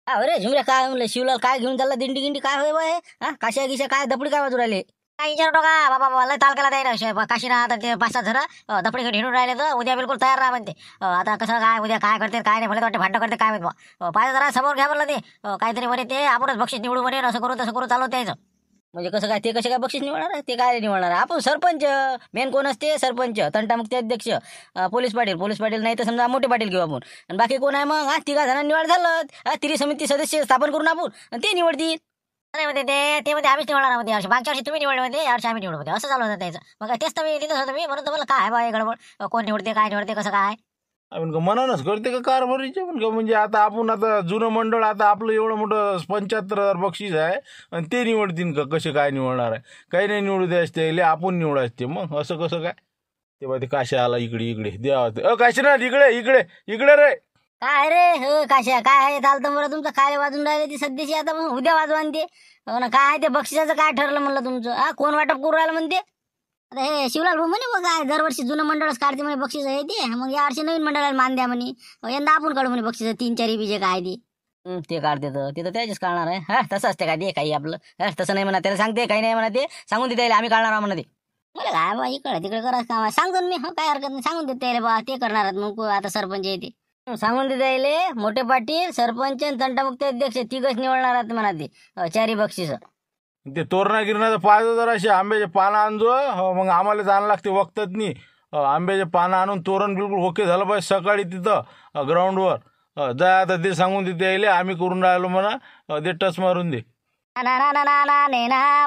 अरे झुमऱ्या काय म्हणलं शिवलाल काय घेऊन चालला दिंडी गिंडी काय होय बाय हा काशा गिशा काय दपडी काय वाजू राहिले काय विचारतो का बाबा मला तालकाला द्यायला काशीना आता ते 5-6 जण दपडी घेऊन हिंडून राहिले तर उद्या बिलकुल तयार राहा म्हणते आता कसं काय उद्या काय करते काय नाही मला वाटतं भांडण करते काय माहित पाहिजे जरा समोर घ्या म्हणलं ते काहीतरी म्हणे ते आपणच बक्षीस निवडू म्हणे असं करू तसं करू चालू द्यायचं म्हणजे कसं काय ते कसे काय बक्षीस निवडणार ते काय निवडणार आपण सरपंच मेन कोण असते सरपंच तंटामुक्ती अध्यक्ष पोलीस पाटील नाही तर समजा मोठे पाटील घेऊ आपण आणि बाकी कोण आहे मग 3 जणांनी निवड झालं तिरी समिती सदस्य स्थापन करून आपण आणि ते निवडतील अरे मध्ये ते मध्ये आम्हीच निवडणार मध्ये यावर्षी मागच्या वर्षी तुम्ही निवडले होते यावर्षी आम्ही निवडू होते असं चालू होतं त्याचं मग तेच तर मी लिहिलं होतं मी म्हणून तुम्हाला काय बा गडबड कोण निवडते काय निवडते कसं काय आपण का मनानच करते का कारभारीचे पण का म्हणजे आता आपण आता जुनं मंडळ आता आपलं एवढं मोठं 75,000 बक्षीस आहे आणि ते निवडतील का कसे काय निवडणार आहे काही नाही निवडू द्यायच ते आपण निवडायचे मग असं कसं काय तेव्हा ते काशा आला इकडे द्या काशीनाथ इकडे रे काय रे हो काशा काय आहे चालतं बरं तुमचं काय वाजून राहिले ती सध्याची आता मग उद्या वाजवा ते हो ना काय ते बक्षिसाचं काय ठरलं म्हणलं तुमचं हा कोण वाटप करू राहिलं म्हणते आता हे शिवलाल भाऊ म्हणे बघ काय दरवर्षी जुनं मंडळच काढते म्हणे बक्षीस आहे ते मग यावर्षी नवीन मंडळाला मान द्या म्हणे यंदा आपण काढू म्हणे बक्षीस 3-4 बीजे काय ते काढते तर त्याचेच काढणार आहे हा तसं असते काय ते काही आपलं हा तसं नाही म्हणा त्याला सांगते काही नाही म्हणा ते सांगून देते आम्ही काढणार म्हणा ते मला काय बा इकडे तिकडे करा काम सांगतो मी काय हरकत नाही सांगून देते बा ते करणार मग आता सरपंच येते सांगून देते मोठे पाटील सरपंच तंटामुक्ती अध्यक्ष 3 निवडणार आहेत म्हणा ते 4 बक्षीस ते तोरणा गिरणाचं पाहिजे जर असे आंब्याचे पानं आणजो मग आम्हाला जाणं लागते वक्तात नाही आंब्याचे पानं आणून तोरण बिलकुल ओके झालं पाहिजे सकाळी तिथं ग्राउंडवर जा आता ते सांगून तिथे यायले आम्ही करून राहिलो म्हणा ते टच मारून दे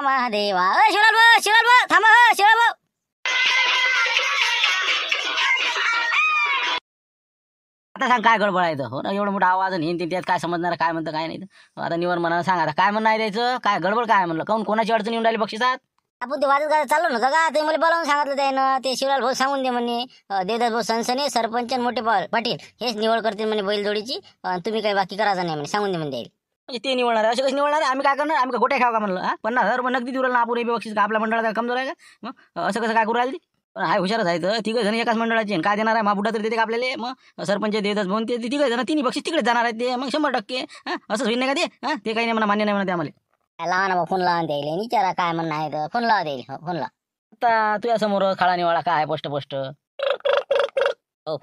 महादेवा शिवलाल थांबा शिवलाल आता सांग काय गडबड आहे हो ना एवढं मोठा आवाज आणि त्यात काय समजणार काय म्हणतं काय नाही आता निवड म्हणा सांग आता काय म्हणणं आहे द्यायचं काय गडबड काय म्हणलं काऊन कोणाची अडचण येऊन राहिली बक्षिसात आपण ते वाजत गाजत चाललो ना का ते मला बोलावून सांगितलं त्यानं ते शिवलाल भाऊ सांगून दे म्हणे देवदास भाऊ सनसने सरपंच मोठे पाटील हेच निवड करतील म्हणे बैलजोडीची तुम्ही काही बाकी करायचं नाही म्हणे सांगून दे म्हणे म्हणजे ते निवडणार असे कसे निवडणार आम्ही काय करणार आम्ही गोट्या खाऊ का म्हणलं 50,000 रुपये नगदी देऊ ना आपण बक्षीस का आपल्या मंडळाचा कमजोर आहे का मग असं कसं काय करू राहिली हाय हुशारच आहे तर 3 जण एकाच मंडळाचे काय देणार आहे महापुटा तर देते का आपल्याला मग सरपंच देवदास भाऊ ते 3 जण 3 बक्षीस तिकडे जाणार आहेत ते मग 100% असं होईल नाही का ते काही नाही म्हणा मान्य नाही म्हणा ते आम्हाला लावा ना फोन लावून द्यायला विचारा काय म्हणणं आहे तर फोन लावा द्यायला फोन लावा आता तुझ्या समोर खाळा निवाळा काय पोस्ट हो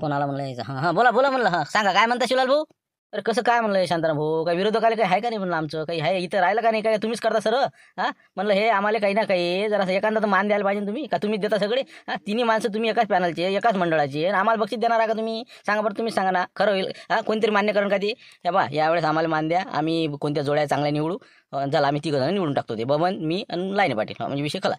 फोन आला म्हणलं हां बोला म्हणलं हां सांगा काय म्हणता शिवलाल भाऊ अरे कसं काय म्हणलं शांताराम भाऊ काही विरोधकाला काही आहे का नाही म्हणलं आमचं काही आहे इथं राहिलं का नाही काय तुम्हीच करता सर हां म्हणलं हे आम्हाला काही ना काही जरा एखादा तर मान द्यायला पाहिजे तुम्ही का तुम्हीच देता सगळे हां 3 माणसं तुम्ही एकाच पॅनलचे एकाच मंडळाचे आणि आम्हाला बक्षीस देणार आहे का तुम्ही सांगा बरं तुम्हीच सांगा ना खरं होईल कोणतरी मान्य करून का ते हे बा यावेळेस आम्हाला मान द्या आम्ही कोणत्या जोड्या चांगल्या निवडू झाला आम्ही 3 जण निवडून टाकतो ते बबन मी आणि लाईने पाटील म्हणजे विषय खला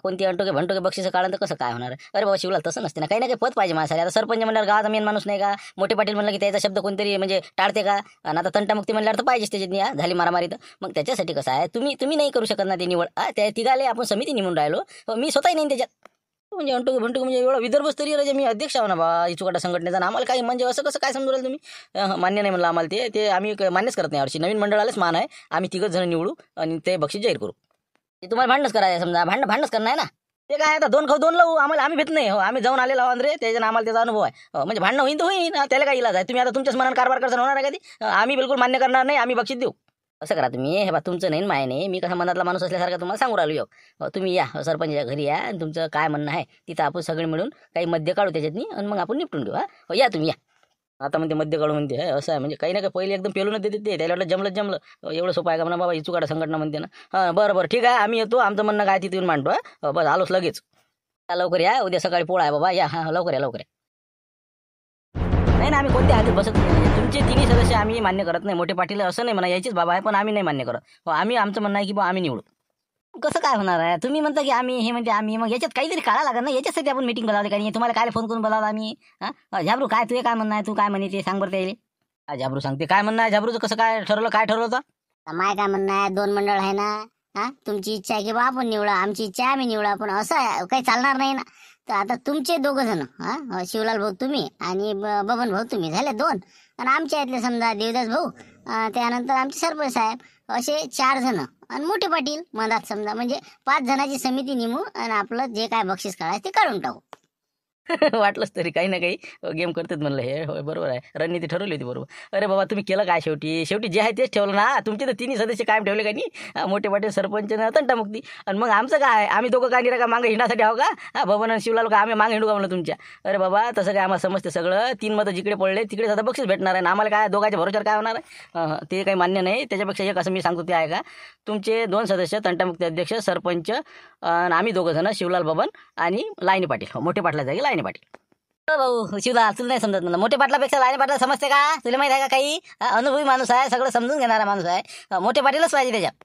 कोणती भंटोके बक्षीस काढलं तर कसं काय होणार अरे बाबा शिवलाल तसं नसते ना काही ना काही पद पाहिजे माणसाला आता सरपंच म्हणल्यावर गावाचा मेन माणूस नाही का मोठे पाटील म्हणलं की त्याचा शब्द कोणतरी म्हणजे टाळते का आणि आता तंटामुक्ती म्हणल्यावर तर पाहिजेच त्याच्यात झाली मारामारी तर मग त्याच्यासाठी कसं आहे तुम्ही नाही करू शकत ना ते निवड त्या 3 आपण समिती निवडून राहिलो मी स्वतःही नाही त्याच्यात म्हणजे भंटोके म्हणजे एवढा विदर्भस्तरीय राजा मी अध्यक्ष आहो ना बा इचुकाटा संघटनेचा आम्हाला काही म्हणजे असं कसं काय समजू राहिलं तुम्ही मान्य नाही म्हणलं आम्हाला ते आम्ही मान्यच करत नाही वर्षी नवीन मंडळालाच मान आहे आम्ही 3 जण निवडू आणि ते बक्षीस जाहीर करू ते तुम्हाला भांडणच करायचं समजा भांडणच करणार आहे ना ते काय आता 2 खाऊ 2 लावू आम्हाला आम्ही भेट नाही हो आम्ही जाऊन आलेलो आहोत रे त्याच्यानं आम्हाला त्याचा अनुभव आहे म्हणजे भांडणं होईल तर होईल त्याला काय इलाज आहे तुम्ही आता तुमच्याच मनात कारभार करता होणार आहे का ती आम्ही बिलकुल मान्य करणार नाही आम्ही बक्षीस देऊ असं करा तुम्ही हे बा तुमचं नाही माय नाही मी कसा मनातला माणूस असल्यासारखा तुम्हाला सांगू राहिलो तुम्ही या सरपंचच्या घरी या आणि तुमचं काय म्हणणं आहे तिथं आपण सगळे मिळून काही मध्य काढू त्याच्यातनी आणि मग आपण निपटून घेऊ या तुम्ही या आता म्हणते मध्य काढू म्हणते असं आहे म्हणजे काही ना काही पहिले एकदम पेलूनच देते ते त्याला वाटलं जमलं एवढं सोपं आहे का म्हणा बाबा इचुकाटा संघटना म्हणते ना हां बरं ठीक आहे आम्ही येतो आमचं म्हणणं काय तिथून मांडतो बस आलोच लगेच लवकर या उद्या सकाळी पोळा आहे बाबा या हां लवकर या नाही ना आम्ही कोणत्या हातीत बसत नाही तुमचे 3 सदस्य आम्ही मान्य करत नाही मोठे पाटील असं नाही म्हणा यायचेच बाबा आहे पण आम्ही नाही मान्य करत आम्ही आमचं म्हणणं आहे की बा आम्ही निवडू कसं काय होणार आहे तुम्ही म्हणता की आम्ही हे म्हणते आम्ही मग याच्यात काहीतरी काढा लागत ना याच्यासाठी आपण मीटिंग बोलावली काही तुम्हाला काय फोन करून बोलावला आम्ही हां झाबरू काय तुझे काय म्हणणं आहे तू काय म्हणे ते सांग बरं त्याला झाबरू सांगते काय म्हणणं आहे झाबरूचं कसं काय ठरवलं होतं माय काय म्हणणं आहे 2 मंडळ आहे ना तुमची इच्छा आहे की बा आपण निवडा आमची इच्छा आहे आम्ही निवडा पण असं काही चालणार नाही ना तर आता तुमचे 2 जण शिवलाल भाऊ तुम्ही आणि बबन भाऊ तुम्ही झाले 2 आणि आमच्या इथले समजा देवदास भाऊ त्यानंतर आमचे सरपंच साहेब असे 4 जण आणि मोठे पाटील मधात समजा, म्हणजे 5 जणांची समिती नेमू आणि आपलं जे काय बक्षीस काढायचं ते काढून टाकू. वाटलंच तरी काही ना काही गेम करतात म्हणलं हे. होय बरोबर आहे, रणनीती ठरवली होती बरोबर. अरे बाबा तुम्ही केलं काय शेवटी शेवटी जे आहे तेच ठेवलं ना. तुमचे तर तिन्ही सदस्य कायम ठेवले का नाही, मोठे पाटील सरपंच आणि तंटामुक्ती. आणि मग आमचं काय, आम्ही दोघं काय नाही का मागं हिंडासाठी आहो का, बबन आणि शिवलाल का आम्ही मागे हिंडू का म्हणलं तुमच्या. अरे बाबा तसं काय आम्हाला समजते सगळं. 3 मतं जिकडे पडले तिकडे आता बक्षीस भेटणार आहे ना आम्हाला. काय दोघांच्या भरोश्यावर काय होणार आहे, ते काही मान्य नाही. त्याच्यापेक्षा एक असं मी सांगतो ते आहे का, तुमचे 2 सदस्य तंटामुक्ती अध्यक्ष सरपंच आणि आम्ही दोघं जण शिवलाल बबन आणि लाईनी पाटील, मोठे पाटला जागी लाईनी पाटील. भाऊ शिवदा तुला नाही समजत म्हणलं, मोठे पाटलापेक्षा लाईनी पाटला समजते का, तुला माहित आहे का काही, अनुभवी माणूस आहे, सगळं समजून घेणारा माणूस आहे. मोठे पाटीलच पाहिजे त्याच्यात.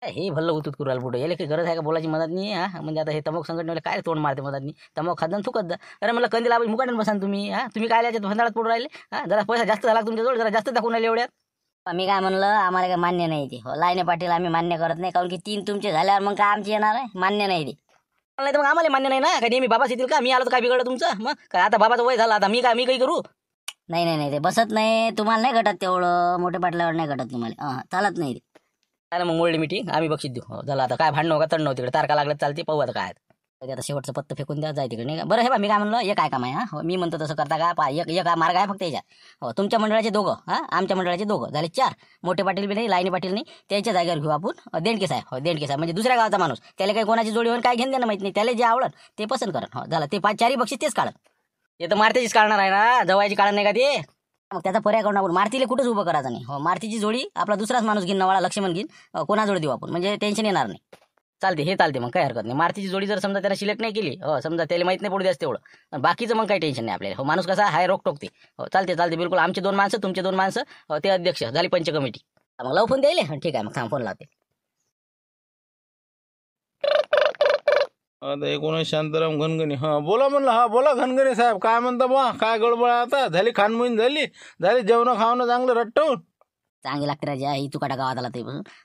हे भल्लं उतूत कुराल पुढे याला काही गरज आहे का बोलायची मदत नाही. म्हणजे आता हे तमोक संघटनेला काय तोंड मारते मदत नाही, तमोक खाद्दान थुकत जा. अरे म्हणलं कंदील आपण मुकाटून बसान तुम्ही. तुम्ही काय याच्यात भंडाळात पडून राहिले. जरा पैसा जास्त झाला तुमच्याजवळ, जरा जास्त दाखवून राहिले एवढ्यात. मी काय म्हणलं, आम्हाला काय मान्य नाही ते. लाईने पाटील आम्ही मान्य करत नाही, कारण की 3 तुमचे झाल्यावर मग काय आमची येणार आहे, मान्य नाही ते. नाही तर मग आम्हाला मान्य नाही ना. काय नेहमी बाबाच येतील का, मी आलो तर काय बिघडलं तुमचं. मग काय आता बाबाचं वय झालं, आता मी काही करू. नाही नाही नाही, ते बसत नाही तुम्हाला, नाही घटत तेवढं, मोठे पाटलावर नाही घटत तुम्हाला, चालत नाही ते. काय ना मग मोडली मिटिंग, आम्ही बक्षीस देऊ. झालं आता काय भांडणं का तडणं तिकडे, तारका लागलं चालते, पाहू आता काय आता शेवटचं पत्त फेकून द्या जाय तिकडे नाही का. बरं हे बा मी काय म्हणलं, एक काय काम आहे. मी म्हणतो तसं करता का, एक मार्ग आहे फक्त याच्यात. तुमच्या मंडळाचे दोघं, आमच्या मंडळाचे दोघं झाले 4. मोठे पाटील बी नाही, लाईनी पाटील नाही, त्याच्या जागेवर घेऊ आपण देणके साहेब. देणके साहेब म्हणजे दुसऱ्या गावाचा माणूस, त्याला काही कोणाची जोडी होऊन काय घेऊन देणं माहित नाही, त्याला जे आवडत ते पसंत करा. झालं ते 5-4 बक्षीस तेच काढत. ते तर मारतीचीच काढणार आहे ना, जवायची काढणार नाही का ते. मग त्याचा पर्याय करून आपण मारतीला कुठंच उभं करायचं नाही. मारतीची जोडी आपला दुसराच माणूस घेईन, नवाळा लक्ष्मण घेईन, कोणा जोडी देऊ आपण, म्हणजे टेन्शन येणार नाही. चालते हे चालते, मग काही हरकत नाही. मारतीची जोडी जर समजा त्याला सिलेक्ट नाही केली, समजा त्याला माहित नाही पडू द्यास तेवढं, बाकीचं मग काही टेन्शन नाही आपल्याला. माणूस कसा हाय रोक टोकते. चालते बिलकुल. आमचे 2 माणसं, तुमचे 2 माणसं, ते अध्यक्ष झाली पंच कमिटी. मग लव फोन द्यायले, ठीक आहे मग फोन लावते. आता 19 शांताराम घनगणे. बोला म्हणलं. बोला घनगणे साहेब, काय म्हणता बा, काय गडबड आता झाली, खानमोहीन झाली जेवण खावणं चांगलं रट्टवून. चांगली लागते राजा ही तुकाटा गावात आला ते.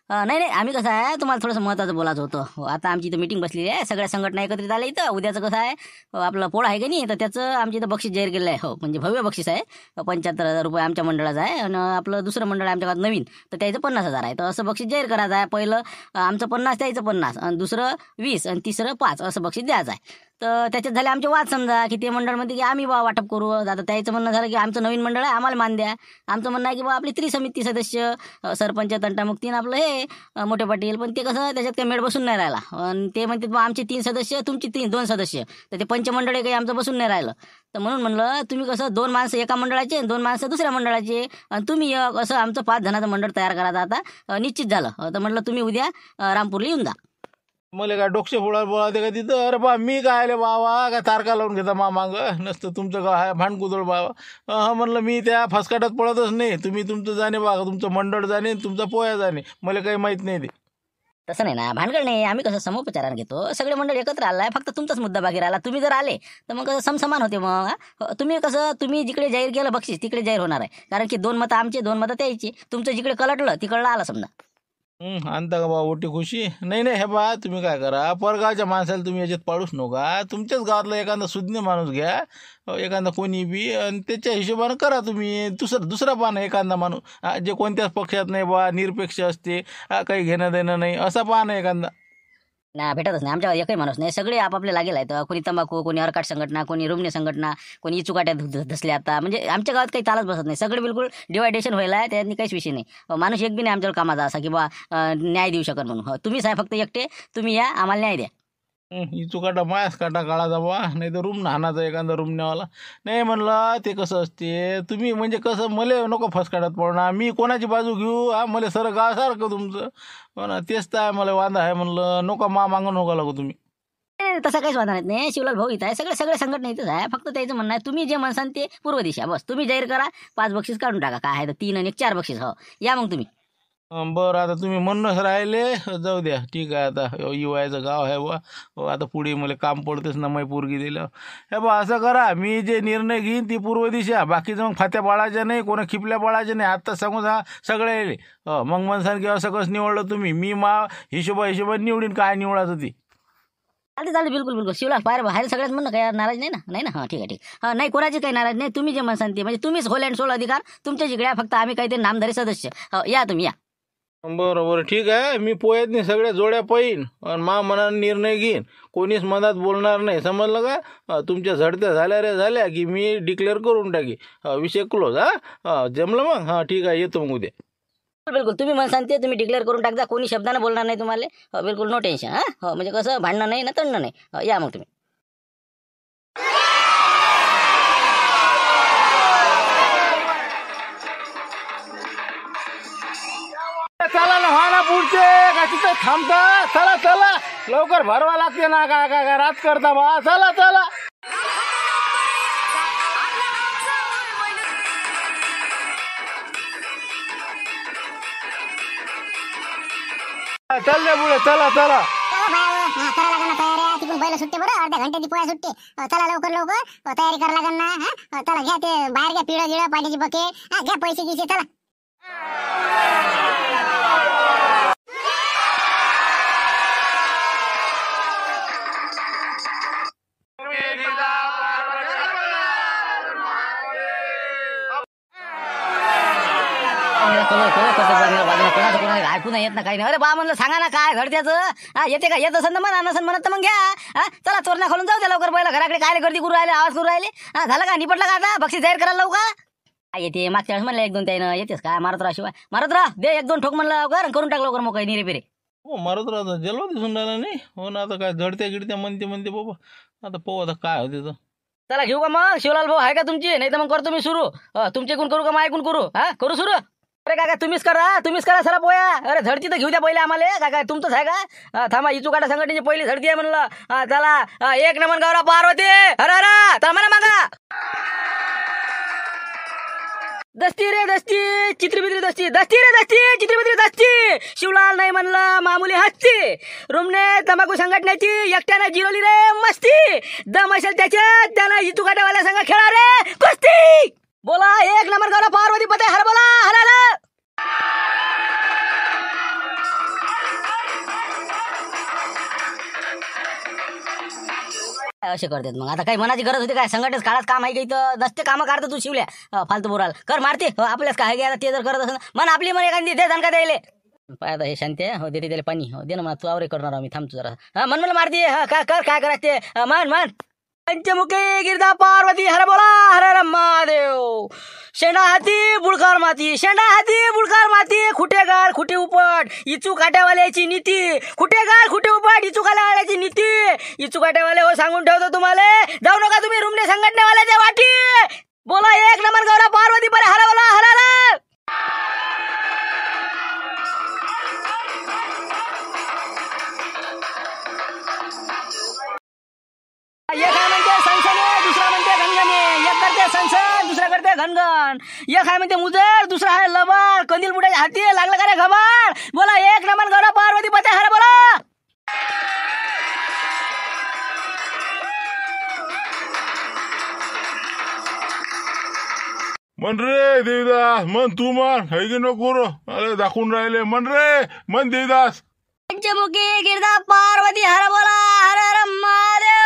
नाही आम्ही कसं आहे, तुम्हाला थोडंसं महत्त्वाचं बोलायचं होतं. आता आमची इथं मीटिंग बसलेली आहे, सगळ्या संघटना एकत्रित आल्या इथं. उद्याचं कसं आहे, आपलं पोळा आहे का नाही, तर त्याचं आमच्या इथं बक्षीस जाहीर केलं आहे. म्हणजे भव्य बक्षीस आहे, 75,000 रुपये आमच्या मंडळाचं आहे. आणि आपलं दुसरं मंडळ आमच्या गावात नवीन, तर त्याचं 50,000 आहे. तर असं बक्षीस जाहीर करायचं आहे. पहिलं आमचं 50, त्याचं 50, आणि दुसरं 20 आणि तिसरं 5 असं बक्षीस द्यायचं आहे. तर त्याच्यात झाले आमचे वाद समजा, की ते मंडळ म्हणते की आम्ही बा वाटप करू. आता त्याचं म्हणणं झालं की आमचं नवीन मंडळ आहे, आम्हाला मान द्या. आमचं म्हणणं आहे की बा आपली त्रिसमिती सदस्य, सरपंच, तंटामुक्ती आणि आपलं हे मोठे पाटील. पण ते कसं त्याच्यात काही मेळ बसून नाही राहिला. आणि ते म्हणतात बा आमचे 3 सदस्य, तुमची 2 सदस्य, तर ते पंचमंडळ काही आमचं बसून नाही राहिलं. तर म्हणून म्हणलं तुम्ही कसं 2 माणसं एका मंडळाचे, 2 माणसं दुसऱ्या मंडळाचे, आणि तुम्ही असं आमचं 5 जणांचं मंडळ तयार करायचं आता निश्चित झालं. तर म्हटलं तुम्ही उद्या रामपूरला येऊन जा. मला काय डोकशे बोळाते का तिथं. अरे बा मी काय आले बाबा, काय तारका लावून घेता माग नसतं तुमचं गाव आहे भांडकुदळ बाबा. म्हणलं मी त्या फसकाटात पडतच नाही. तुम्ही तुमचं जाणे बघा, तुमचं मंडळ जाणे, तुमचा पोया जाणे, मला काही माहित नाही ते. तसं नाही ना, भानगड नाही. आम्ही कसं समोपचारानं घेतो, सगळे मंडळ एकत्र आलाय, फक्त तुमचाच मुद्दा बाकी राहिला. तुम्ही जर आले तर मग कसं समसमान होते. मग तुम्ही जिकडे जाहीर केलं बक्षीस तिकडे जाहीर होणार आहे, कारण की 2 मतं आमचे, 2 मतं त्याची. तुमचं जिकडे कलटलं तिकडलं आलं समजा. आणता का बा ओटी खुशी. नाही हे बा तुम्ही काय करा, परगावच्या माणसाला तुम्ही याच्यात पाडूच नका. तुमच्याच गावातला एखादा सुज्ञ माणूस घ्या, एखादा कोणी बी, आणि त्याच्या हिशोबानं करा तुम्ही. दुसरा पान एखादा माणूस जे कोणत्याच पक्षात नाही बा, निरपेक्ष असते, काही घेणं देणं नाही, असा पान एखादा. ना भेटतच नाही आमच्या एकही माणूस नाही. सगळे आपापले लागेल आहेत. कोणी तंबाखू, कोणी अर्काट संघटना, कोणी रुग्ण संघटना, कोणी इचुकाट्या धसल्या. आता म्हणजे आमच्या गावात काही तालच बसत नाही. सगळे बिलकुल डिवायडेशन व्हायला आहे, त्यांनी काहीच विषय नाही. माणूस एक बी नाही आमच्यावर कामाचा असा की बा न्याय देऊ शकत म्हणून. तुम्ही साहेब फक्त एकटे, तुम्ही या, आम्हाला न्याय द्या. इचुकाटा मायास काटा काढायचा बा, नाही तर रूम नाहनाचा एखादा रूम न्यावाला. नाही म्हणलं ते कसं असते, तुम्ही म्हणजे कसं मला नको फसकाटात पडणार, मी कोणाची बाजू घेऊ. मला सरं गावासारखं तुमचं. हो ना, तेच तर आहे, मला वांदा आहे. म्हणलं नको मागं नको लागू तुम्ही. तसा काहीच वादा नाही. शिवलाल भाऊ इथं आहे, सगळे संघटना इथंच आहे. फक्त त्याचं म्हणणं आहे तुम्ही जे म्हणसान ते पूर्व दिशा, बस तुम्ही जाहीर करा. 5 बक्षीस काढून टाका. काय आहे तर 3 आणि 4 बक्षीस. हो या मग तुम्ही. बरं आता तुम्ही म्हणूनच राहिले, जाऊ द्या, ठीक आहे. आता युवायचं गाव आहे बा, आता पुढे मला काम पडतेच ना, मै पोरगी दिलं. हे बा असं करा, मी जे निर्णय घेईन ती पूर्व दिशा, बाकीचं मग फात्या बाळाच्या नाही, कोणा खिपल्या बाळाच्या नाही. आत्ता सांगून सगळे येले. मग म्हणसान की असं कसं निवडलं तुम्ही, मी हिशोबाने निवडीन काय निवडायचं ती. चालते बिलकुल शिवलाल बाहेर सगळ्यात म्हणणं काय नाराज नाही ना. हां ठीक आहे. नाही कोणाची काही नाराज नाही. तुम्ही जे म्हणसान ते म्हणजे तुम्हीच होल अँड सोल अधिकार तुमच्या जिकडे. फक्त आम्ही काही ते नामधारी सदस्य. या तुम्ही या. बरं बरं ठीक आहे. मी पोयातनी सगळ्या जोड्या पाहीन आणि मनाने निर्णय घेईन. कोणीच मनात बोलणार नाही, समजलं का? तुमच्या झडत्या झाल्या रे झाल्या की मी डिक्लेअर करून टाकी. विषय क्लोज. जमलं मग? ठीक आहे, येतो मग उद्या. बिलकुल तुम्ही मला सांगते तुम्ही डिक्लेअर करून टाकजा. कोणी शब्दानं बोलणार नाही तुम्हाला. बिलकुल नो टेन्शन. म्हणजे कसं भांडणं नाही ना तणणं नाही. या मग तुम्ही. चला ना, व्हा ना पुढचे का तिथे थांबता. चला चला, लवकर भरवा लागते ना. काय काय काय रात करता बा. चला चला. चल दे पुढे, चला चला. करा लागेल ना तयारी. तिकडून बैल सुट्टे बरं, अर्ध्या घंट्याची पोया सुट्टे. चला लवकर लवकर तयारी करा लागेल ना. चला घ्या ते बाहेर घ्या पिढं गिळं पाण्याची बकेट. घ्या पैसे गिसे चला. ऐकू नाही येत ना काही नाही. अरे बा म्हणलं सांगा ना काय घडत्याचं. येते का? येत असेल ना म्हणा, नसेल म्हणत तर मग घ्या. चला चोरणा खोलून जाऊ द्या लवकर. पहिला घराकडे काय गर्दी करू राहिले, आवाज करू राहिले. झालं का? निपटलं का? आता बक्षीस जाहीर करायला लावू का? येते मागच्या वेळेस म्हणलं 1-2 त्यानं. येतेस काय? मारत राहा शिवाय मारत राहा. दे 1-2 ठोक म्हणलं लवकर करून टाक लवकर. मग काही निरे पिरे हो, मारत राहता. जलवा दिसून राहिला नाही. हो ना, आता काय झडत्या गिडत्या म्हणते बाबा. आता पाहू आता काय होते तर. चला घेऊ का मग? शिवलाल भाऊ आहे का तुमची? नाही तर मग करतो मी सुरू. तुमचे ऐकून करू का मग ऐकून करू? करू सुरू. अरे काय तुम्हीच करा सरा पोया. अरे झडती तर घेऊ द्या पहिले आम्हाला. काय तुमचंच आहे का? थांबा, इचुकाटा संघटनेची पहिली झडती आहे म्हणलं. चला 1 नमन गौरा पार्वती. अरे अरे तर म्हणा मागा. दस्ती रे दस्ती, चित्रबित्री दस्ती. दस्ती रे दस्ती, चित्रबित्री दस्ती. शिवलाल नाही म्हणलं मामुली हस्ती. रुमने तंबाखू संघटनेची एकट्यानं जिरवली रे मस्ती. दम असेल त्याच्यात त्यानं इचुकाटावाल्या संघ खेळा रे कुस्ती. बोला 1 नंबर गौरा पार्वती पते. हर बोला हर हर. असे करतात मग. आता काही मनाची गरज होती काय? संघटनेच काळाच काम आहे का इथं? नसते कामं काढतो तू शिवल्या फालतू बोराल कर मारते. आपल्याच काय घ्या ते जर करत असेल मन आपली मन एखादी दे धनका द्यायले. पाय आता हे शांती आहे. हो देते त्याला पाणी. हो दे ना मला. तू आवरे करणार आम्ही थांबतो जरा. मन मला मारते. काय कर काय करायचं ते मन. पंचमुखी गिरदा पार्वती. हर बोला हर हर महादेव. शेंडा हाती बुडकार माती. शेंडा हाती बुडकार माती. खुटेगार खुटे उपट इचू काट्यावाल्याची नीती. खुटेगार खुटे उपट इचू काट्यावाल्याची नीती. इचू काट्यावाले हो सांगून ठेवतो तुम्हाला. जाऊ नका तुम्ही रुमने संघटनेवाल्याच्या वाटी. बोला 1 नंबर गौरा पार्वती परे. हर बोला हर हर. एक आहे म्हणते सनसने, दुसरा म्हणते घनघने. एक करते सनसन, दुसरा करते घनघन. एक आहे म्हणते मुजर, दुसरा आहे लबाड. कंदील बुडाच्या हाती लागलं का रे घबाड. बोला 1 नंबर गौरा पार्वती पते. हर बोला. मन रे देवीदास, मन तू मन है की नको रे. अरे दाखवून राहिले. मन रे मन देवीदास. पंचमुखी गिरदा पार्वती. हर बोला हर हर महादेव.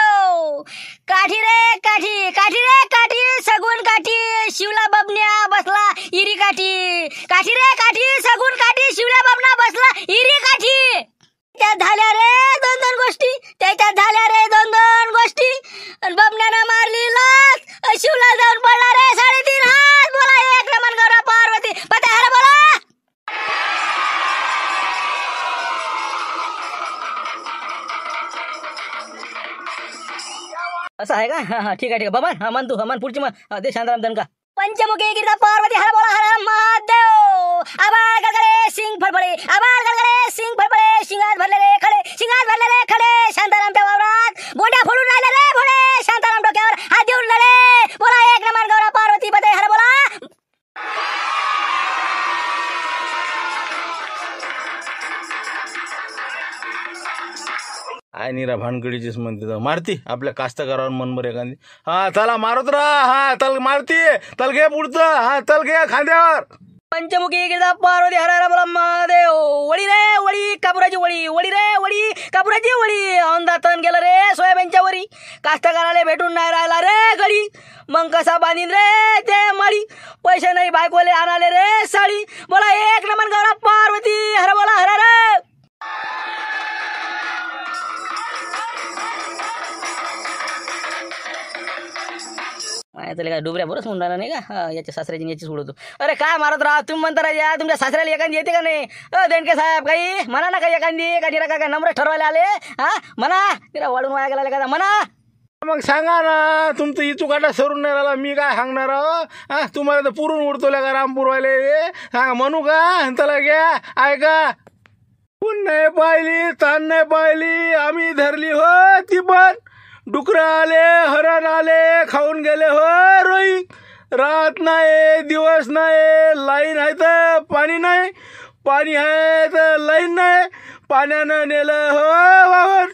काठी रे काठी, काठी रे काठी. सगुन काठी शिवला बबन्या बसला इरी काठी. काठी रे काठी सगुन काठी. शिवला बबना बसला इरी काठी. त्याच्यात झाल्या रे 2-2 गोष्टी. त्याच्यात झाल्या रे 2-2 गोष्टी. आणि बबन्यानं मारली लाच. शिवला जाऊन पडला रे 3.5 हात. बोला 1 नंबर गौरा पार्वती पते. हर बोला. असं आहे का? ठीक आहे बाबा. मन तू मन पुढची मन दे शांताराम दनका. पंचमुखी गिरदा पार्वती. हर बोला हर महादेव. आबाळ गडगडे सिंग फडफडे. आबाळ गडगडे सिंग फडफडे. शिंगात भरलेले खडे. शिंगात भरलेले खडे. शांतारामच्या वावरात गोंड्या फोडून राहिले रे भोडे. शांताराम डोक्यावर हात देऊन लढे. बोला 1 नंबर गौरा पार्वती पते. हर बोला. आय निरा भानकडीचीच म्हणते तर मारती आपल्या कास्तकारावर मनभर एखादी. चला मारत राहा. तल मारती. तल घे पुढचं. तल घे खांद्यावर. पंचमुखी गिरदा पार्वती. हर हर बोला महादेव. वळी रे वळी कापुराची वळी. वळी रे वळी कापुराची वळी. औंधा तण गेलं रे सोयाबीनच्या वरी. कास्तकाराला भेटून नाही राहिला रे गडी. मग कसा बांधीन रे ते माळी. पैसे नाही बायकोले आणाले रे साडी. बोला 1 नंबर गौरा पार्वती. हर त्याला काय डुबऱ्या बरंच म्हणून राहिला नाही का याच्या सासऱ्याची याची सोडतो. अरे काय मारत राहा तुम्ही म्हणता राजा तुमच्या सासऱ्याला एखादी येते का नाही? देणके साहेब काही म्हणा ना काही एखादी का निरा काय नंबर ठरवायला आले म्हणा तिला वाढून वाया गेला का म्हणा. मग सांगा ना तुमचं इचुकाटा सरून नाही राहिला मी काय सांगणार तुम्हाला तर पुरून उडतो का रामपूरवाले सांगा म्हणू का त्याला घ्या ऐका. ऊन नाही पाहिली ताण नाही पाहिली आम्ही धरली हो ती पण डुकरं आले हरण आले खाऊन गेले हो रोई. रात नाही दिवस नाही लाईन आहे तर पाणी नाही पाणी आहे तर लाईन नाही पाण्यानं नेलं हो वावर.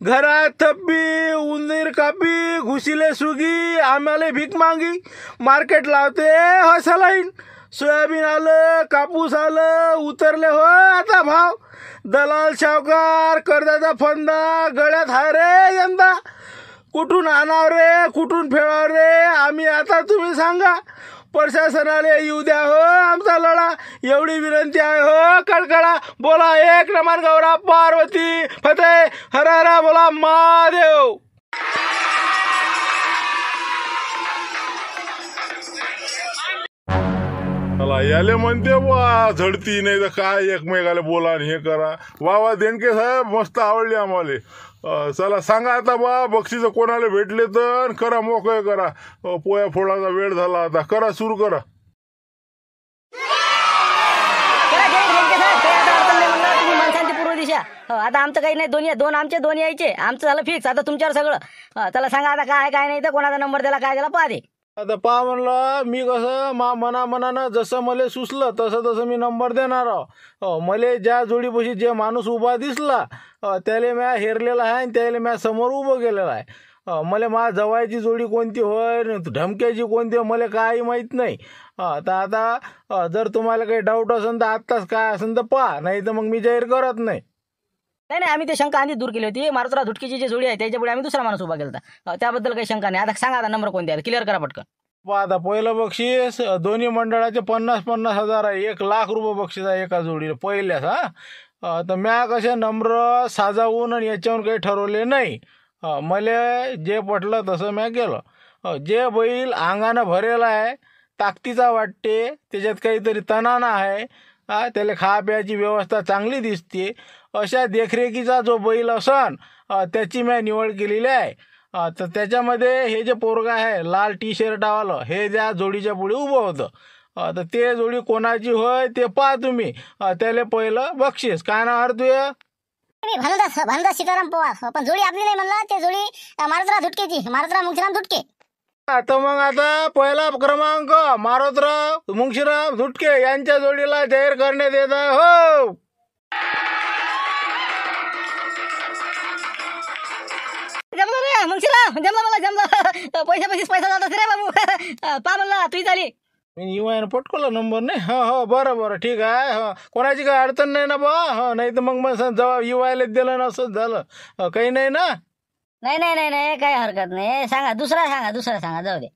घरात थप्पी उंदीर कापी घुसिले सुगी आम्हाला भीक मागी मार्केट लावते हो सलाईन. सोयाबीन आलं कापूस आलं उतरले हो आता भाव. दलाल सावकार कर्जाचा फंदा गळ्यात हाय रे यंदा. कुठून आणाव रे कुठून फेडाव रे आम्ही आता तुम्ही सांगा. प्रशासनाला येऊ द्या हो आमचा लढा एवढी विनंती आहे हो कळकळा. बोला एक नंबर गौरा पार्वती फतेह हर हर बोला महादेव. याले म्हणते बा झडती नाही तर काय एकमेकाला बोला आणि हे करा. वा देणके साहेब मस्त आवडली आम्हाला. चला सांगा आता बा बक्षीस कोणाला भेटले तर करा मोकळे करा. पोया फोडाचा वेळ झाला आता करा सुरू करा. पूर्व दिशा आता आमचं काही नाही दोन आमचे दोन यायचे आमचं झालं फिक्स आता तुमच्यावर सगळं. चला सांगा आता काय काय नाही तर कोणाचा नंबर दिला काय दिला पहा दे. आता पहा म्हणलं मी कसं मनानं जसं मला सुचलं तसं मी नंबर देणार आहो. मला ज्या जोडीपाशी जे माणूस उभा दिसला त्याला म्या हेरलेला आहे आणि त्याला म्या समोर उभं केलेलं आहे. मला माझ्या जवळची जोडी कोणती होय धमक्याची कोणती होय मला काही माहीत नाही. तर आता जर तुम्हाला काही डाऊट असेल तर आत्ताच काय असेल तर पहा नाही तर मग मी जाहीर करत नाही. नाही आम्ही ते शंका आधी दूर केली होती. मारुतराव धुटकीची जी जोडी आहे त्याच्यापुढे आम्ही दुसरा माणूस उभा केला होता त्याबद्दल काही शंका नाही. आता सांगा आता नंबर कोणते आहे क्लिअर करा पटकन. आता पहिलं बक्षीस दोन्ही मंडळाचे 50,000 आहे. 1,00,000 रुपये बक्षीस आहे एका जोडीला पहिल्याच. तर म्या कशा नम्र साजावून आणि याच्यावर काही ठरवले नाही. मला जे पटलं तसं म्या केलं. जे बैल अंगानं भरेला आहे ताकदीचा वाटते त्याच्यात काहीतरी तणाना आहे त्याला खा प्यायची व्यवस्था चांगली दिसते अशा देखरेखीचा जो बैल असन त्याची म्या निवड केलेली आहे. तर त्याच्यामध्ये हे जे पोरगा आहे लाल टी शर्टावालं हे ज्या जोडीच्या पुढे उभं होतं तर ते जोडी कोणाची होय ते पहा तुम्ही. त्याला पहिलं बक्षीस काय नाव हर तुझं? भानुदास सीताराम पवार. पण जोडी आपली नाही म्हणला ते जोडी मारुतराव धुटकेची मारुतराव मुंगशीराम धुटके. तर मग आता पहिला क्रमांक मारुतराव मुंगशीराम धुटके यांच्या जोडीला जाहीर करण्यात येत आहे हो. जमलं रे मुंगशीराम जमलं मला जमलं पैसा जात रे बाबू पा म्हणला तुही झाली. मी युवान पटकवलं नंबर नाही. हो बरं ठीक आहे. कोणाची काही अडचण नाही ना बा. नाही तर मग जेव्हा युवायला दिलं ना असंच झालं काही नाही ना. नाही काही हरकत नाही. सांगा दुसरा सांगा जाऊ दे.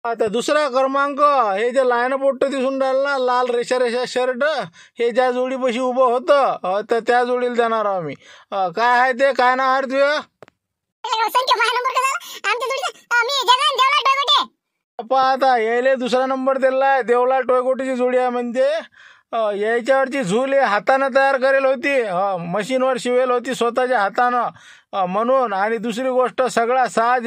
आता दुसरा क्रमांक हे जे लाईन पोट्ट दिसून राहिलं ना लाल रेषा शर्ट हे ज्या जोडीपाशी उभं होतं तर त्या जोडीला देणार आहोत मी. काय आहे ते काय नाव आहे तुझं? आता यायले दुसरा नंबर दिलाय देवला टोयकोटीची जोडी आहे म्हणते. याच्यावरची झूल हे हातानं तयार करेल होती मशीनवर शिवेल होती स्वतःच्या हातानं म्हणून. आणि दुसरी गोष्ट सगळा साज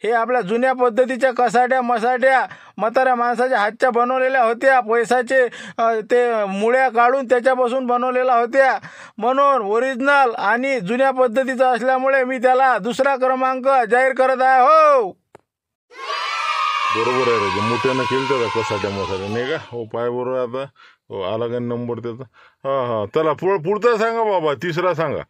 हे आपल्या जुन्या पद्धतीच्या कसाट्या मसाट्या म्हाताऱ्या माणसाच्या हातच्या बनवलेल्या होत्या. पैसाचे ते मुळ्या काढून त्याच्यापासून बनवलेल्या होत्या म्हणून ओरिजिनल आणि जुन्या पद्धतीचा असल्यामुळे मी त्याला दुसरा क्रमांक जाहीर करत आहे हो. बरोबर आहे रे मोठ्यानं केलं त्याचा कसाट्या मसाट्या नाही का हो पाय बरोबर. आता हो आला का नंबर त्याचा. हा चला पुढचा सांगा बाबा तिसरा सांगा.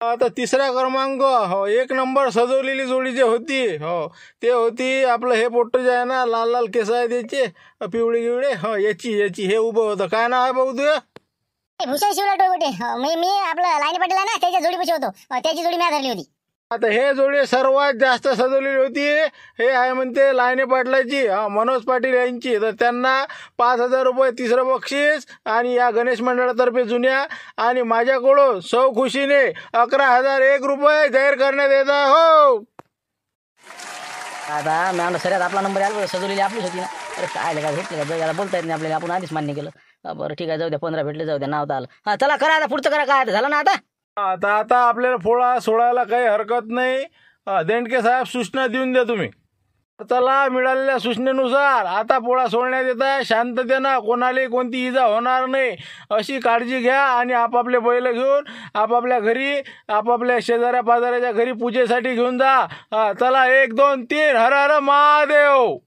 आता तिसरा क्रमांक हो 1 नंबर सजवलेली जोडी जी होती हो ते होती आपलं हे पोट्ट जे आहे ना लाल केस आहे त्याचे पिवळे गिवळे याची हे उभं होतं. काय नाव आहे भाऊ तुझं? भूषण शिवला टोयकोटे. मी आपलं लाईनी पाटील आहे ना त्याच्या जोडीपाशी होतो त्याची जोडी मी धरली होती. आता हे जोडी सर्वात जास्त सजवलेली होती हे आहे म्हणते लाईने पाटलाची मनोज पाटील यांची. तर त्यांना 5,000 रुपये तिसरं बक्षीस आणि या गणेश मंडळातर्फे जुन्या आणि माझ्याकडून सौ खुशीने 11,001 रुपये जाहीर करण्यात येत आहे हो. आता मी म्हणलं सऱ्यात आपला नंबर आला सजवलेली आपलीच होती ना. अरे काय काय भेटले का याला बोलता येत नाही आपल्याला, आपण आधीच मान्य केलं. बरं ठीक आहे, जाऊ द्या, 15 भेटले, जाऊ द्या, नाव तर आलं. हां चला करा आता, पुढचं करा. काय झालं ना आता? आता आता आपल्याला फोळा सोडायला काही हरकत नाही. देंडके साहेब सूचना देऊन द्या तुम्ही. चला, मिळालेल्या सूचनेनुसार आता पोळा सोडण्यात येत आहे. शांततेनं, कोणाला कोणती इजा होणार नाही अशी काळजी घ्या आणि आपापले बैल घेऊन आपापल्या घरी, आपापल्या शेजाऱ्या पाजाऱ्याच्या घरी पूजेसाठी घेऊन जा. चला, 1 2 3, हर हर महादेव.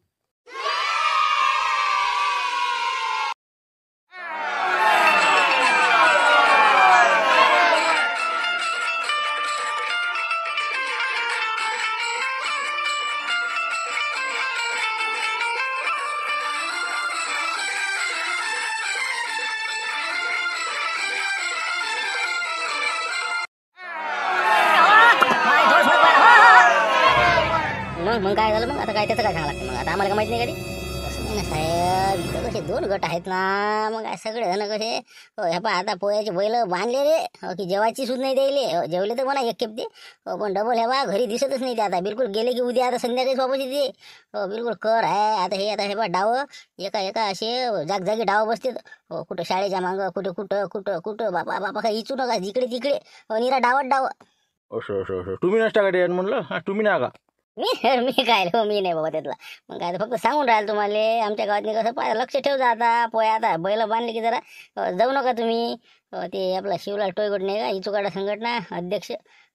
मग काय झालं? मग आता काय त्याचं काय सांगा लागतं? मग आता आम्हाला काय माहित नाही कधी? तसं नाही ना साहेब, इथं कसे 2 गट आहेत ना. मग काय सगळे जण कसे हे पहा, आता पोयाचे बैल बांधले रे, की जेवायची सूज नाही द्यायले. जेवले तर म्हणा एक खेपते, पण डबल हे बा घरी दिसतच नाही ते. आता बिलकुल गेले की उद्या आता संध्याकाळीच वापस येते. बिलकुल कर आहे आता हे. आता हे बा डाव एका एका असे जागजागी डाव बसते. कुठं शाळेच्या मागं, कुठं कुठं कुठं कुठं. बापा बापा काय इचू नका, जिकडे तिकडे निरा डावत डाव. असं असं असं तुम्ही नसता का म्हणलं? हां, तुम्ही ना का? मी काय हो, मी नाही बाबा त्यातला. मग काय फक्त सांगून राहिलं तुम्हाला, आमच्या गावातनी कसं लक्ष ठेवजा. आता पोया आता बैल बांधले की जरा जाऊ नका तुम्ही. ते आपला शिवलाल टोयगोट नाही का, इचुकाडा संघटना अध्यक्ष,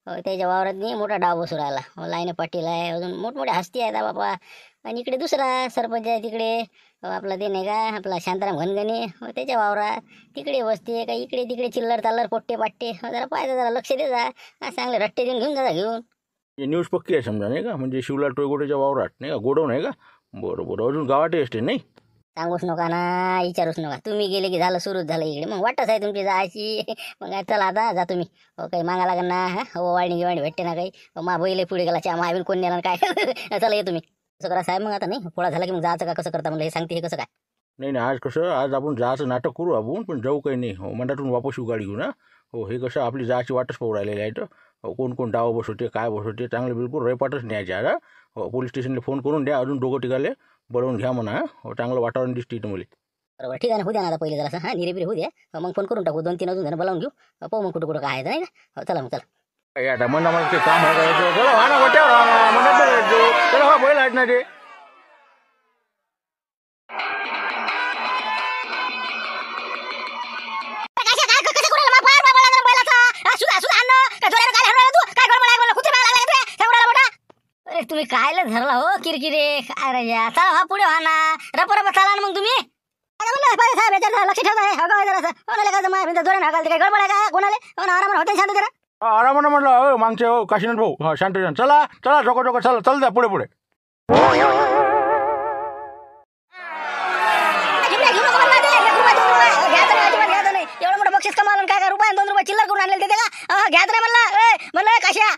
त्याच्या वावरात नाही मोठा डाव बसू राहिला. लाईन पाटील आहे, अजून मोठमोठे हस्ती आहेत बापा. आणि इकडे दुसरा सरपंच आहे तिकडे, आपला ते नाही का आपला शांताराम घनगणे, त्याच्या वावरात तिकडे बसते. का इकडे तिकडे चिल्लर चाल्लर पोट्टे पाट्टे. जरा पाहिजे, जरा लक्ष दे जा. चांगले रट्टे देऊन घेऊन जा घेऊन. न्यूज पक्की आहे समजा नाही का, म्हणजे शिवलाल टोयगोटेच्या वावरात नाही का, गोडवून आहे का? बरं बरं, अजून गावात असते नाही? सांगूच नका ना, विचारूच नका. तुम्ही गेले की झालं, सुरूच झालं इकडे. मग वाटच आहे तुमची जायची. मग काय चला आता जा तुम्ही. काही मागा लागेल ना. वाळणी गिवाणी भेटते ना काही. मा बैल पुढे गेला, च्या मावील कोण नेला काय. चला ये तुम्ही. कसं करा साहेब, मग आता नाही पोळा झाला की मग जायचं का, कसं करता म्हणलं हे सांगते. हे कसं काय? नाही नाही, आज कसं, आज आपण जायचं नाटक करू आपण, पण जाऊ काही नाही. मंडळातून वापस येऊ गाडी घेऊन. हे कसं आपली जायची वाटच पाहू राहिलेली आहे. कोण कोण डाव बसवते, काय बसवते, चांगले बिलकुल रेपाटच न्यायचे आज. पोलीस स्टेशनला फोन करून द्या, अजून दोघं ठिकाले बोलवून घ्या म्हणा. चांगलं वातावरण दिसते इथं मला. बरोबर, ठीक आहे ना, होऊ द्या ना आता पहिले जरा. हां, निरेबिरे होऊ द्या. मग फोन करून टाकू, 2-3 अजून जण बोलावून घेऊ. पाहू मग कुठं कुठं काय आहे नाही का. चला मग, चला. आता म्हणा मला ते काम आहे का? चला हा ना, वाट्यावर म्हणत चला, हा बैल आहेत ना ते. अरे तुम्ही कायला धरला हो किरकिरे काय राजा. चला हा पुढे व्हा ना, रप चला ना मग तुम्ही. साहेब याच्यात लक्ष ठेवता काय गडबड आहे का कोणाला? आराम होते शांत जरा. आरामानं म्हटलं मागचे हो काशीनाथ भाऊ. हा शांत चला चला, डोकं डोकं चला, चल द्या पुढे पुढे. एवढं मोठं बक्षीस कमावलं काय, रुपये 2 रुपये चिल्लर करून आणले ते का घ्यात रे म्हणलं कशा.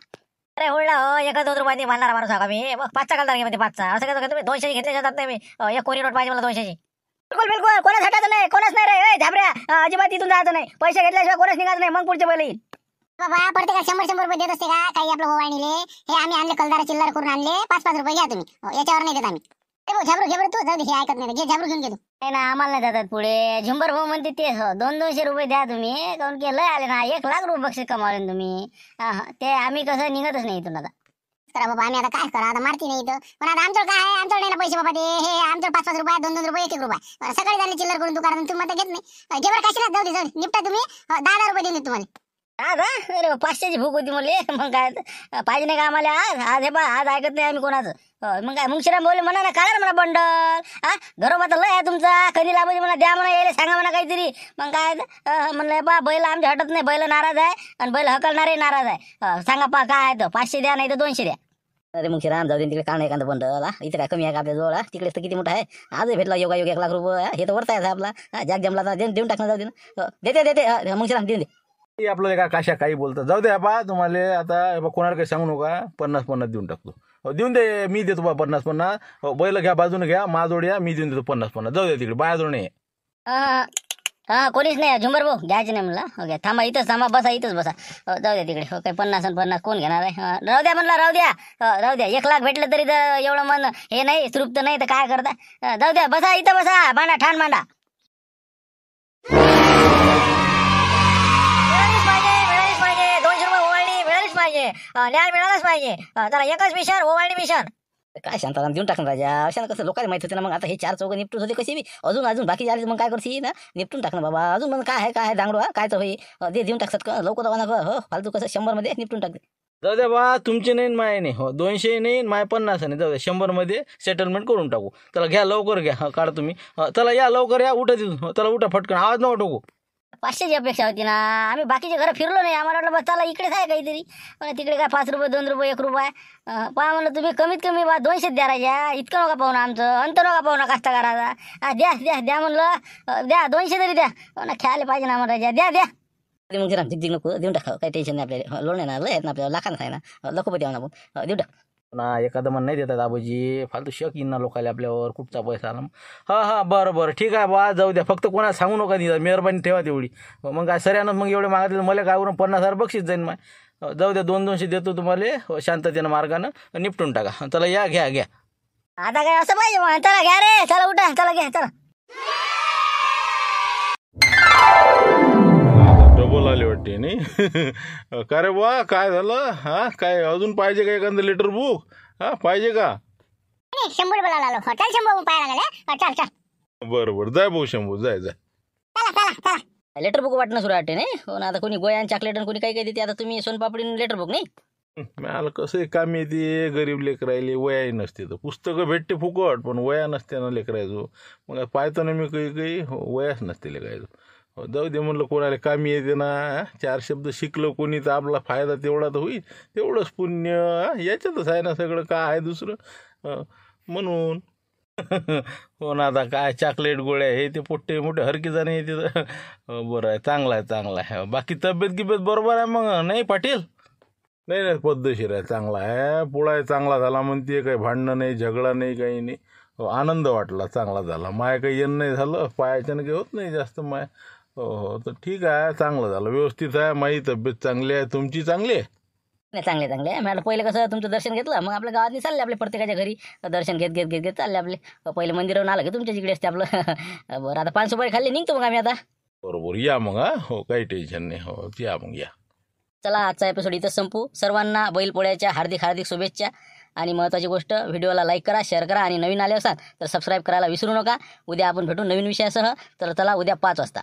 अरे होळला हो, 1-2 रुपये म्हणणार माणूस का मी. मग 5चा घालता मध्ये 5चा असं काय तुम्ही 200 घेतले जात नाही. मी एक कोणी नोट पाहिजे मला 200ची. बिलकुल बिलकुल, कोणाच हटायचं नाही, कोणाच नाही रे झाबऱ्या. अजिबात इथून जायचं नाही. पैसे घेतल्याशिवाय कोणाच निघायचं नाही. मग पुढचे बैल येईल बाबा. प्रत्येक 100-100 रुपये देत असते का काही आपलं ओवाळणीले. हे आम्ही आणले कलदारा चिल्लर करून आणले. 5-5 रुपये घ्या तुम्ही, याच्यावर नाही देत आम्ही. झाबरू घे तू, जाऊ दे, हे ऐकत नाही. घे झाबरू घेऊन घे तू. नाही ना, आम्हाला नाही जातात पुढे. झुंबर भाऊ म्हणते ते 200-200 रुपये द्या तुम्ही. काऊन की लय आले ना, 1 लाख रुपये बक्षीस कमावले तुम्ही. ते आम्ही कसं निघतच नाही इथून. आता करा बाबा, आम्ही आता काय करा, आता मारती नाही इथं. पण आता आमचं काय आहे, आमचं नाही ना पैसे बाबा. ते हे आमचं 5-5 रुपये, 2-2 रुपये, 1-1 रुपये. सकाळी झाले चिल्लर करून दुकानात, तुम्ही आता घेत नाही. घे बरं काशीला, जाऊ दे निपटा तुम्ही. 10,000 रुपये देऊन तुम्हाला. अरे 500ची भूक होती म्हणले. मग काय पाहिजे नाही का आम्हाला. आज हे बा, आज ऐकत नाही आम्ही कोणाचं. मग काय मुंगशिराम बोलले म्हणा ना, काय म्हणा बंडल. घरोबा तर लय आहे तुमचा. कधी लाभायची म्हणा, द्या म्हणा, यायला सांगा म्हणा काहीतरी. मग काय म्हणलं बा, बैल आमच्या हटत नाही. बैल नाराज आहे आणि बैल हकलणारे नाराज आहे. सांगा पा काय आहे तर 500 द्या, नाही तर 200 द्या. अरे मग शिराम जाऊ दे तिकडे. का नाही एखादा बंडल इथं काय कमी आहे का आपल्या जवळ. तिकडेच तर किती मोठा आहे. आज भेटला योगा 1 लाख रुपये. हे तर वरता आहे आपला. जॅक जमला तर देऊन टाकणार. जाऊ दे ना, देते मग शिराम देऊन दे. आपलं का काशा काही बोलतं, जाऊ दे बा. तुम्हाला आता कोणाला काही सांगू नका. 50-50 देऊन टाकतो. देऊन दे, मी देतो बा 50-50. बैल घ्या बाजूने घ्या, माझोड या, मी देऊन देतो 50-50. जाऊ दे तिकडे, बायाजोड नाही. हा कोणीच नाही झुंबर भाऊ घ्यायचे नाही म्हणलं ओके थांबा इथंच थांबा बसा इथंच बसा जाऊ द्या तिकडे काही 50 कोण घेणार आहे राहू द्या म्हणलं राहू द्या राहू द्या 1 लाख भेटलं तरी तर एवढं मन हे नाही तृप्त नाही तर काय करता जाऊ द्या बसा इथं बसा मांडा ठाण मांडा मिळालीच पाहिजे 200 रुपये ओवाळणी मिळालीच पाहिजे न्याय मिळालाच पाहिजे चला एकच मिशन ओवाळणी मिशन काय शांताराम देऊन टाकणार राजा अशा कसं लोकांना माहित होते ना मग आता हे 4 चौघ निपटून होते कशी बी अजून बाकी आले मग काय करशील ना निपटून टाकणं बाबा अजून मग काय आहे दांगडू काय तर होई दे देऊन टाकतात का लवकर दवा हो फालतू कसं 100 मध्ये निपटून टाकते जाऊ द्या बा तुमचे नाही माय नाही हो 200 नाही माय 50 नाही जाऊ द्या 100 मध्ये सेटलमेंट करून टाकू चला घ्या लवकर घ्या काढा तुम्ही चला या लवकर या उठा तिथून चला उठा फटकन आवाज नका ठोकू 500ची अपेक्षा होती ना आम्ही बाकीच्या घरं फिरलो नाही आम्हाला वाटलं बस चला इकडेच आहे काहीतरी पण तिकडे काय 5 रुपये 2 रुपये 1 रुपये पहा म्हणलं तुम्ही कमीत कमी बा 200 द्या राजा इतकं नका पाहू ना आमचं अंतर नका पाहू ना कास्तकाराचा द्या म्हणलं द्या 200 तरी द्या ना खेळायला पाहिजे ना आम्हाला राजा द्या मग जरा झिक नको देऊन टाका काही टेन्शन नाही आपल्याला लोन नाही ना लय आहेत ना आपल्याला लाखांना आहे ना लखोपती आहो ना आपण देऊन टाक ना एखादं मन नाही देतात आबाजी फालतू शक येईन ना लोकांना आपल्यावर कुठचा पैसा आला हा बरं ठीक आहे बा जाऊ द्या फक्त कोणाला सांगू नका दिला मेहरबानी ठेवा तेवढी मग काय सऱ्यानं मग एवढे मागितलं मला काय वरून 50,000 बक्षीस जाईन माय जाऊ द्या 200 देतो तुम्हाला शांततेनं मार्गानं निपटून टाका चला या घ्या आता काय असं पाहिजे मग चला घ्या रे चला उठा चला घ्या चला डबल आले वाटते नाही का रे बा काय झालं हा काय अजून पाहिजे का एखादं लेटर बुक हा पाहिजे का 100 रुपये आलो चल 100 रुपये पाहायला लागले चल बरं जाय भाऊ शंभू जाय चला लेटर बुक वाटणं सुरू वाटते नाही हो ना आता कोणी गोया आणि चॉकलेट आणि कोणी काही देते आता तुम्ही सोनपापडी लेटर बुक नाही मला कसं काम येते गरीब लेकरायले वयाही नसते तर पुस्तकं भेटते फुकट पण वया नसते ना लेकरायचो मग पाहतो ना मी काही वयाच नसते लेकरायचो जाऊ दे म्हणलं कोणाला कामी येते ना 4 शब्द शिकलं कोणी तर आपला फायदा तेवढा तर होईल तेवढंच पुण्य याच्यातच आहे ना सगळं काय आहे दुसरं म्हणून हो ना आता काय चॉकलेट गोळ्या हे ते पोट्टे मोठे हरकीचा नाही ते बरं आहे चांगला आहे बाकी तब्येत बरोबर आहे मग नाही पाटील नाही पद्धतशीर आहे चांगला आहे पोळा चांगला झाला म्हणते काही भांडणं नाही झगडा नाही काही नाही आनंद वाटला चांगला झाला माय काही येणं नाही झालं पायाच्यानं काही होत नाही जास्त माय हो तर ठीक आहे चांगलं झालं व्यवस्थित आहे माझी तब्येत चांगली आहे तुमची चांगली आहे नाही चांगले मला पहिले कसं तुमचं दर्शन घेतलं मग आपल्या गावातनी चालले आपले प्रत्येकाच्या घरी दर्शन घेत चालले आपले पहिले मंदिरावर आलं की तुमच्या जिकडे असते आपलं बरं आता 5 सुपारी खाल्ली निघतो मग आम्ही आता बरोबर या मग हो काही टेन्शन नाही हो या मग या चला आजचा एपिसोड इथंच संपू सर्वांना बैलपोळ्याच्या हार्दिक शुभेच्छा आणि महत्त्वाची गोष्ट व्हिडिओला लाईक करा शेअर करा आणि नवीन आले असाल तर सबस्क्राईब करायला विसरू नका उद्या आपण भेटू नवीन विषयासह तर चला उद्या 5 वाजता